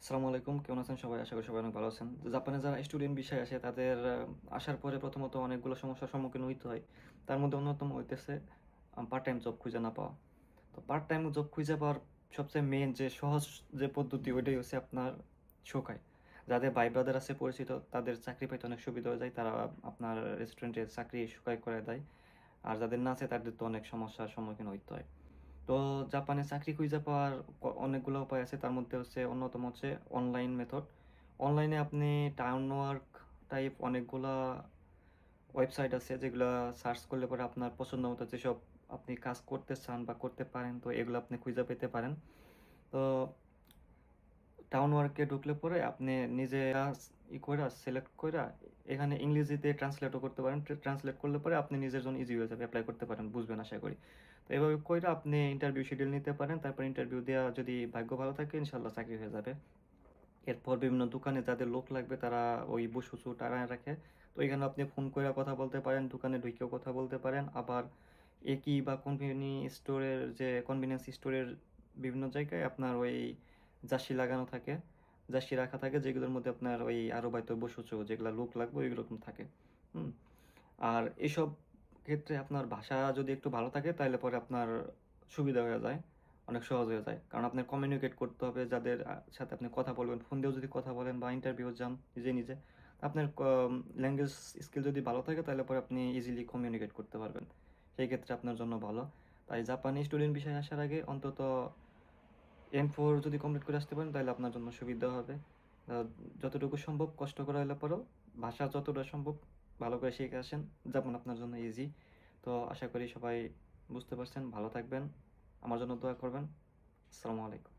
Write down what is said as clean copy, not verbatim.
আসসালামু আলাইকুম। কেমন আছেন সবাই? আশা করি সবাই অনেক ভালো আছেন। তো জাপানে যারা স্টুডেন্ট ভিসায় আসে তাদের আসার পরে প্রথমত অনেকগুলো সমস্যার সম্মুখীন হইতে হয়। তার মধ্যে অন্যতম হইতেছে পার্ট টাইম জব খুঁজে না পাওয়া। তো পার্ট টাইম জব খুঁজে পাওয়ার সবচেয়ে মেইন যে সহজ যে পদ্ধতি ওইটাই হচ্ছে আপনার শোকায়। যাদের ভাই ব্রাদার আছে পরিচিত তাদের চাকরি পাইতে অনেক সুবিধা হয়ে যায়। তারা আপনার রেস্টুরেন্টে চাকরি শোকায় করে দেয়। আর যাদের না আছে তাদের তো অনেক সমস্যার সম্মুখীন হইতে হয়। তো জাপানে চাকরি খুঁজে পাওয়ার অনেকগুলো উপায় আছে। তার মধ্যে হচ্ছে অন্যতম হচ্ছে অনলাইন মেথড। অনলাইনে আপনি টাউন ওয়ার্ক টাইপ অনেকগুলা ওয়েবসাইট আছে যেগুলা সার্চ করলে পরে আপনার পছন্দ মতো যেসব আপনি কাজ করতে চান বা করতে পারেন তো এগুলো আপনি খুঁজে পেতে পারেন। তো টাউন ওয়ার্কে ঢুকলে পরে আপনি নিজে কাজ কইরা সিলেক্ট কইরা এখানে ইংরেজিতে ট্রান্সলেটও করতে পারেন। ট্রান্সলেট করলে পরে আপনি নিজের জন্য ইজি হয়ে যাবে। এপ্লাই করতে পারেন। বুঝবেন আশা করি। তো এভাবে কইরা আপনি ইন্টারভিউ শিডিউল নিতে পারেন। তারপর ইন্টারভিউ দেয়া যদি ভাগ্য ভালো থাকে ইনশাআল্লাহ চাকরি হয়ে যাবে। এরপর বিভিন্ন দোকানে যাদের লোক লাগবে তারা ওই বসু-টসু টানায় রাখে। তো এখানে আপনি ফোন কইরা কথা বলতে পারেন, দোকানে ঢুইকেও কথা বলতে পারেন। আবার একই বা কনভেনিয়েন্স স্টোরের বিভিন্ন জায়গায় আপনার ওই জার্সি লাগানো থাকে। জার্সি রাখা থাকে যেগুলোর মধ্যে আপনার ওই আরবাইতো বসুচু যেগুলা লোক লাগবে ওইরকম থাকে। হুম? আর এসব ক্ষেত্রে আপনার ভাষা যদি একটু ভালো থাকে তাইলে পরে আপনার সুবিধা হয়ে যায়। অনেক সহজ হয়ে যায়। কারণ আপনার কমিউনিকেট করতে হবে যাদের সাথে আপনি কথা বলবেন। ফোন দিয়েও যদি কথা বলেন বা ইন্টারভিউ যান নিজে। আপনার ল্যাঙ্গুয়েজ স্কিল যদি ভালো থাকে তাহলে পরে আপনি ইজিলি কমিউনিকেট করতে পারবেন। সেই ক্ষেত্রে আপনার জন্য ভালো। তাই জাপানি স্টুডেন্ট ভিসায় আসার আগে অন্তত M4 যদি কমপ্লিট করে আসতে পারেন তাহলে আপনার জন্য সুবিধা হবে। আ যতটুকু সম্ভব কষ্ট করে হইলে পরেও ভাষা যতটা সম্ভব ভালো করে শিখে আসেন। জাপান আপনার জন্য ইজি। তো আশা করি সবাই বুঝতে পারছেন। ভালো থাকবেন। আমার জন্য দোয়া করবেন। আসসালামু আলাইকুম।